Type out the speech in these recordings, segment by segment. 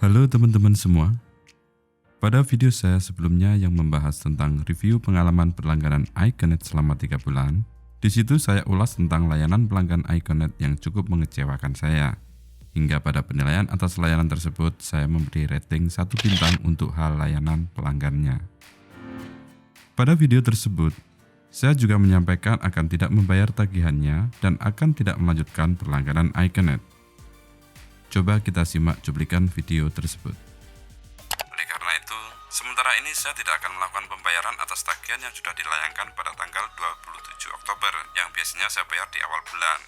Halo teman-teman semua. Pada video saya sebelumnya yang membahas tentang review pengalaman berlangganan iConnect selama 3 bulan, di situ saya ulas tentang layanan pelanggan iConnect yang cukup mengecewakan saya. Hingga pada penilaian atas layanan tersebut, saya memberi rating 1 bintang untuk hal layanan pelanggannya. Pada video tersebut, saya juga menyampaikan akan tidak membayar tagihannya dan akan tidak melanjutkan berlangganan iConnect. Coba kita simak cuplikan video tersebut. Oleh karena itu, sementara ini saya tidak akan melakukan pembayaran atas tagihan yang sudah dilayangkan pada tanggal 27 Oktober yang biasanya saya bayar di awal bulan.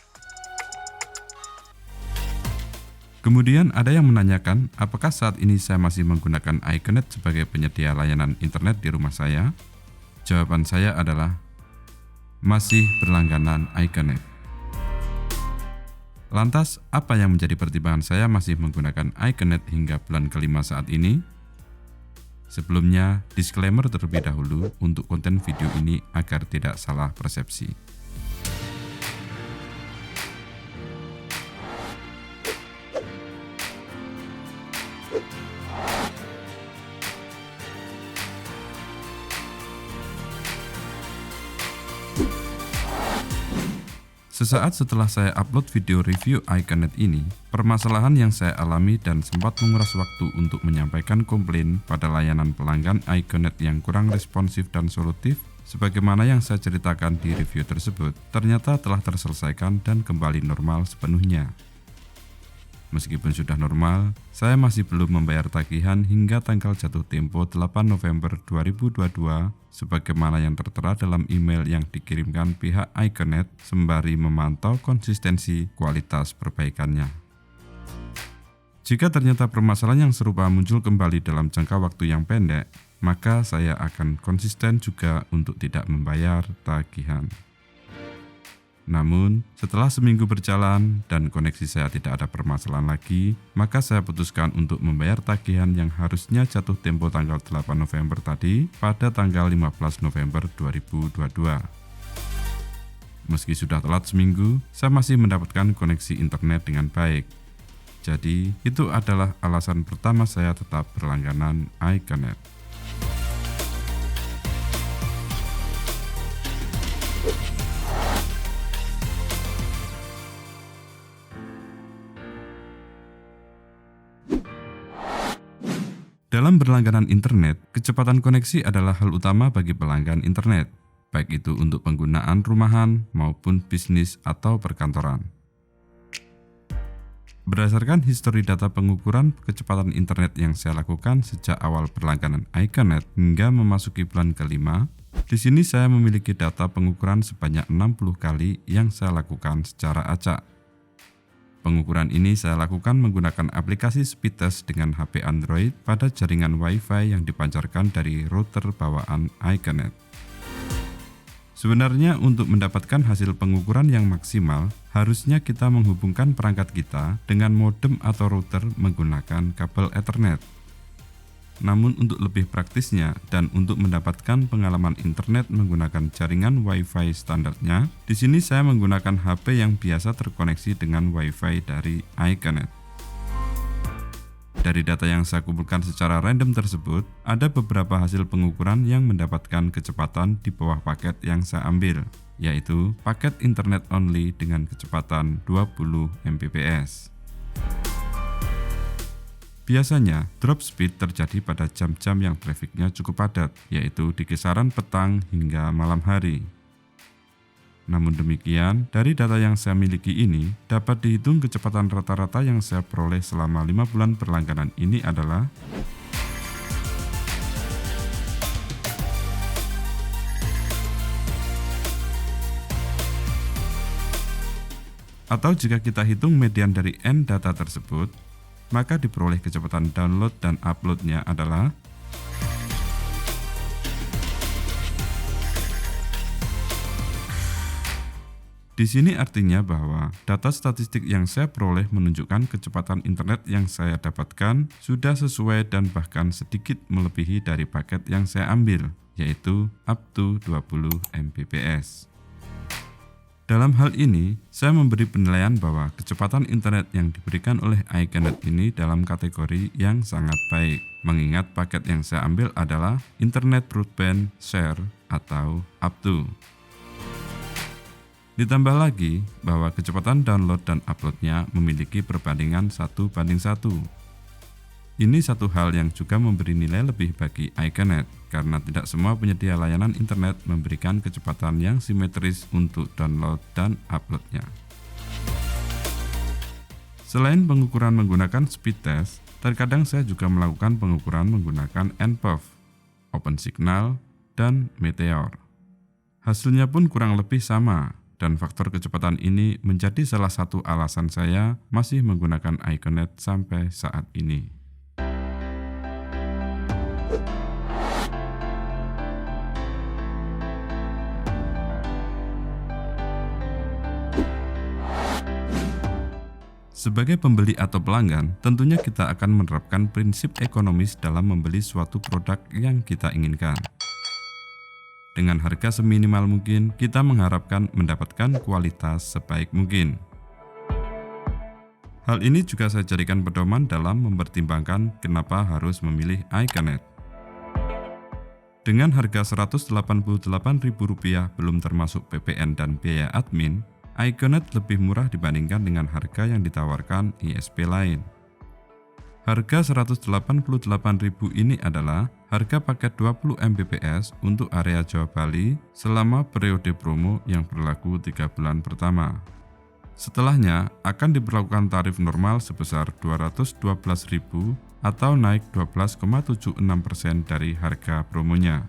Kemudian ada yang menanyakan apakah saat ini saya masih menggunakan iConnect sebagai penyedia layanan internet di rumah saya? Jawaban saya adalah masih berlangganan iConnect. Lantas, apa yang menjadi pertimbangan saya masih menggunakan iConnect hingga bulan kelima saat ini? Sebelumnya, disclaimer terlebih dahulu untuk konten video ini agar tidak salah persepsi. Sesaat setelah saya upload video review iConnect ini, permasalahan yang saya alami dan sempat menguras waktu untuk menyampaikan komplain pada layanan pelanggan iConnect yang kurang responsif dan solutif, sebagaimana yang saya ceritakan di review tersebut, ternyata telah terselesaikan dan kembali normal sepenuhnya. Meskipun sudah normal, saya masih belum membayar tagihan hingga tanggal jatuh tempo 8 November 2022 sebagaimana yang tertera dalam email yang dikirimkan pihak iConnect sembari memantau konsistensi kualitas perbaikannya. Jika ternyata permasalahan yang serupa muncul kembali dalam jangka waktu yang pendek, maka saya akan konsisten juga untuk tidak membayar tagihan. Namun, setelah seminggu berjalan dan koneksi saya tidak ada permasalahan lagi, maka saya putuskan untuk membayar tagihan yang harusnya jatuh tempo tanggal 8 November tadi pada tanggal 15 November 2022. Meski sudah telat seminggu, saya masih mendapatkan koneksi internet dengan baik. Jadi, itu adalah alasan pertama saya tetap berlangganan iConnect. Dalam berlangganan internet, kecepatan koneksi adalah hal utama bagi pelanggan internet, baik itu untuk penggunaan rumahan maupun bisnis atau perkantoran. Berdasarkan histori data pengukuran kecepatan internet yang saya lakukan sejak awal berlangganan iConnect hingga memasuki bulan kelima, di sini saya memiliki data pengukuran sebanyak 60 kali yang saya lakukan secara acak. Pengukuran ini saya lakukan menggunakan aplikasi speed test dengan HP Android pada jaringan Wi-Fi yang dipancarkan dari router bawaan iConnect. Sebenarnya untuk mendapatkan hasil pengukuran yang maksimal, harusnya kita menghubungkan perangkat kita dengan modem atau router menggunakan kabel Ethernet. Namun untuk lebih praktisnya dan untuk mendapatkan pengalaman internet menggunakan jaringan Wi-Fi standarnya, di sini saya menggunakan HP yang biasa terkoneksi dengan Wi-Fi dari iConnect. Dari data yang saya kumpulkan secara random tersebut, ada beberapa hasil pengukuran yang mendapatkan kecepatan di bawah paket yang saya ambil, yaitu paket internet only dengan kecepatan 20 Mbps. Biasanya, drop speed terjadi pada jam-jam yang trafiknya cukup padat, yaitu di kisaran petang hingga malam hari. Namun demikian, dari data yang saya miliki ini, dapat dihitung kecepatan rata-rata yang saya peroleh selama 5 bulan berlangganan ini adalah atau jika kita hitung median dari N data tersebut, maka diperoleh kecepatan download dan uploadnya adalah di sini artinya bahwa data statistik yang saya peroleh menunjukkan kecepatan internet yang saya dapatkan sudah sesuai dan bahkan sedikit melebihi dari paket yang saya ambil, yaitu up to 20 Mbps. Dalam hal ini, saya memberi penilaian bahwa kecepatan internet yang diberikan oleh iConnect ini dalam kategori yang sangat baik, mengingat paket yang saya ambil adalah Internet Broadband Share atau up-to. Ditambah lagi bahwa kecepatan download dan uploadnya memiliki perbandingan 1:1. Ini satu hal yang juga memberi nilai lebih bagi iConnect, karena tidak semua penyedia layanan internet memberikan kecepatan yang simetris untuk download dan uploadnya. Selain pengukuran menggunakan speed test, terkadang saya juga melakukan pengukuran menggunakan nPerf, OpenSignal, dan Meteor. Hasilnya pun kurang lebih sama, dan faktor kecepatan ini menjadi salah satu alasan saya masih menggunakan iConnect sampai saat ini. Sebagai pembeli atau pelanggan, tentunya kita akan menerapkan prinsip ekonomis dalam membeli suatu produk yang kita inginkan. Dengan harga seminimal mungkin, kita mengharapkan mendapatkan kualitas sebaik mungkin. Hal ini juga saya jadikan pedoman dalam mempertimbangkan kenapa harus memilih iConnect. Dengan harga Rp188.000 belum termasuk PPN dan biaya admin, iConnect lebih murah dibandingkan dengan harga yang ditawarkan ISP lain. Harga Rp188.000 ini adalah harga paket 20 Mbps untuk area Jawa Bali selama periode promo yang berlaku 3 bulan pertama. Setelahnya akan diberlakukan tarif normal sebesar Rp212.000 atau naik 12,76% dari harga promonya.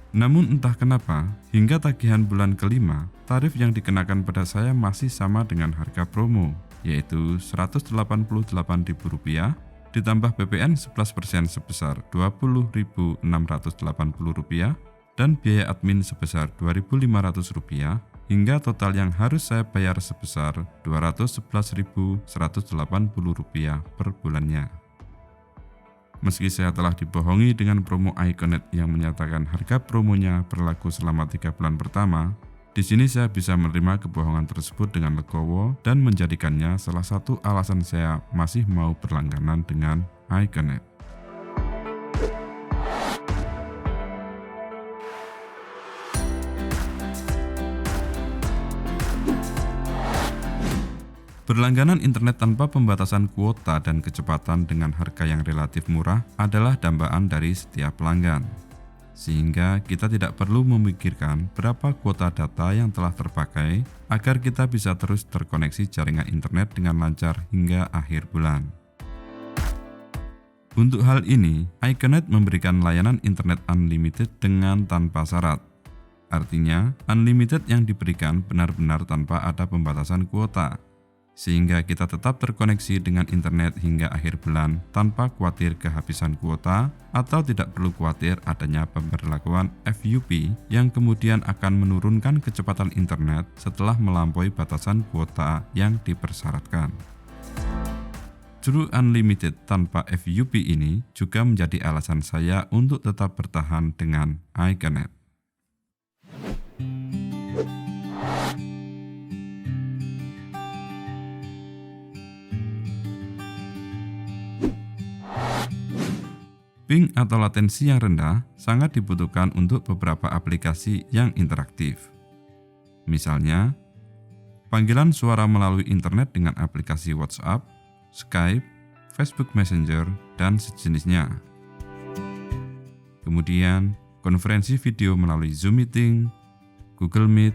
Namun entah kenapa, hingga tagihan bulan kelima, tarif yang dikenakan pada saya masih sama dengan harga promo, yaitu Rp188.000 ditambah PPN 11% sebesar Rp20.680 dan biaya admin sebesar Rp2.500 hingga total yang harus saya bayar sebesar Rp211.180 per bulannya. Meski saya telah dibohongi dengan promo iConnect yang menyatakan harga promonya berlaku selama 3 bulan pertama, di sini saya bisa menerima kebohongan tersebut dengan legowo dan menjadikannya salah satu alasan saya masih mau berlangganan dengan iConnect. Berlangganan internet tanpa pembatasan kuota dan kecepatan dengan harga yang relatif murah adalah dambaan dari setiap pelanggan. Sehingga kita tidak perlu memikirkan berapa kuota data yang telah terpakai agar kita bisa terus terkoneksi jaringan internet dengan lancar hingga akhir bulan. Untuk hal ini, iConnect memberikan layanan internet unlimited dengan tanpa syarat. Artinya, unlimited yang diberikan benar-benar tanpa ada pembatasan kuota, sehingga kita tetap terkoneksi dengan internet hingga akhir bulan tanpa khawatir kehabisan kuota atau tidak perlu khawatir adanya pemberlakuan FUP yang kemudian akan menurunkan kecepatan internet setelah melampaui batasan kuota yang dipersyaratkan. True Unlimited tanpa FUP ini juga menjadi alasan saya untuk tetap bertahan dengan iConnect. Ping atau latensi yang rendah sangat dibutuhkan untuk beberapa aplikasi yang interaktif. Misalnya, panggilan suara melalui internet dengan aplikasi WhatsApp, Skype, Facebook Messenger, dan sejenisnya. Kemudian, konferensi video melalui Zoom Meeting, Google Meet,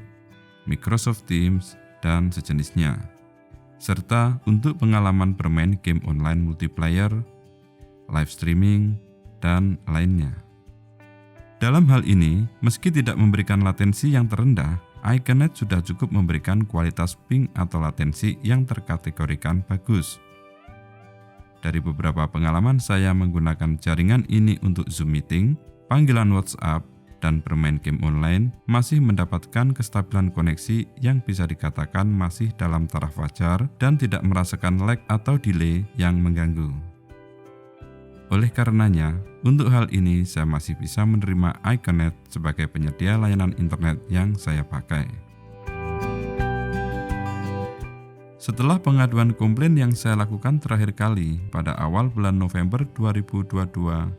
Microsoft Teams, dan sejenisnya. Serta untuk pengalaman bermain game online multiplayer, live streaming, dan lainnya. Dalam hal ini, meski tidak memberikan latensi yang terendah, iConnect sudah cukup memberikan kualitas ping atau latensi yang terkategorikan bagus. Dari beberapa pengalaman saya menggunakan jaringan ini untuk Zoom Meeting, panggilan WhatsApp, dan bermain game online, masih mendapatkan kestabilan koneksi yang bisa dikatakan masih dalam taraf wajar dan tidak merasakan lag atau delay yang mengganggu. Oleh karenanya, untuk hal ini saya masih bisa menerima iConnect sebagai penyedia layanan internet yang saya pakai. Setelah pengaduan komplain yang saya lakukan terakhir kali pada awal bulan November 2022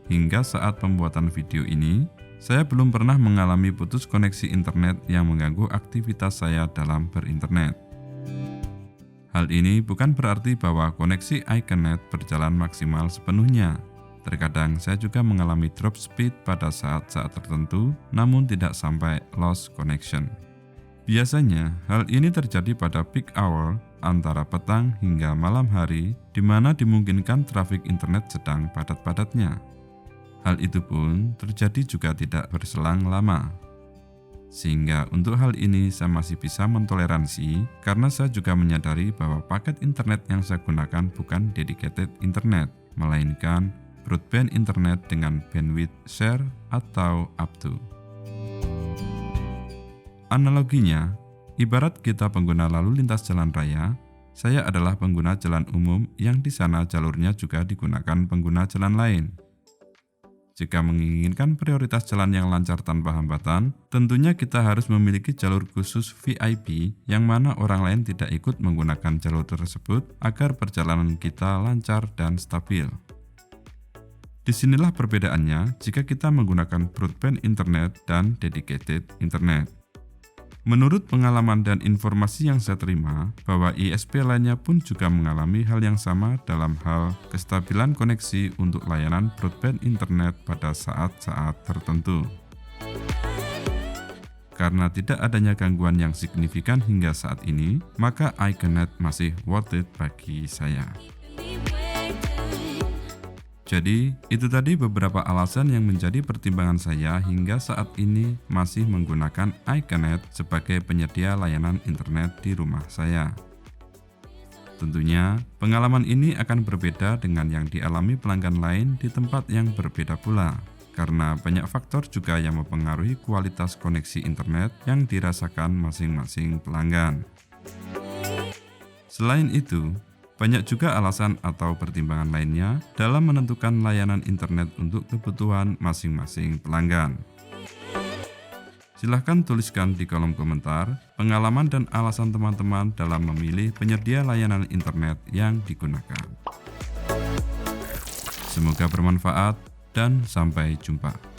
hingga saat pembuatan video ini, saya belum pernah mengalami putus koneksi internet yang mengganggu aktivitas saya dalam berinternet. Hal ini bukan berarti bahwa koneksi iConnect berjalan maksimal sepenuhnya. Terkadang saya juga mengalami drop speed pada saat-saat tertentu, namun tidak sampai lost connection. Biasanya, hal ini terjadi pada peak hour antara petang hingga malam hari, di mana dimungkinkan trafik internet sedang padat-padatnya. Hal itu pun terjadi juga tidak berselang lama. Sehingga untuk hal ini saya masih bisa mentoleransi karena saya juga menyadari bahwa paket internet yang saya gunakan bukan dedicated internet, melainkan broadband internet dengan bandwidth share atau up to. Analoginya, ibarat kita pengguna lalu lintas jalan raya, saya adalah pengguna jalan umum yang di sana jalurnya juga digunakan pengguna jalan lain. Jika menginginkan prioritas jalan yang lancar tanpa hambatan, tentunya kita harus memiliki jalur khusus VIP yang mana orang lain tidak ikut menggunakan jalur tersebut agar perjalanan kita lancar dan stabil. Disinilah perbedaannya jika kita menggunakan broadband internet dan dedicated internet. Menurut pengalaman dan informasi yang saya terima, bahwa ISP lainnya pun juga mengalami hal yang sama dalam hal kestabilan koneksi untuk layanan broadband internet pada saat-saat tertentu. Karena tidak adanya gangguan yang signifikan hingga saat ini, maka iConnect masih worth it bagi saya. Jadi, itu tadi beberapa alasan yang menjadi pertimbangan saya hingga saat ini masih menggunakan iConnect sebagai penyedia layanan internet di rumah saya. Tentunya, pengalaman ini akan berbeda dengan yang dialami pelanggan lain di tempat yang berbeda pula, karena banyak faktor juga yang mempengaruhi kualitas koneksi internet yang dirasakan masing-masing pelanggan. Selain itu, banyak juga alasan atau pertimbangan lainnya dalam menentukan layanan internet untuk kebutuhan masing-masing pelanggan. Silahkan tuliskan di kolom komentar pengalaman dan alasan teman-teman dalam memilih penyedia layanan internet yang digunakan. Semoga bermanfaat dan sampai jumpa.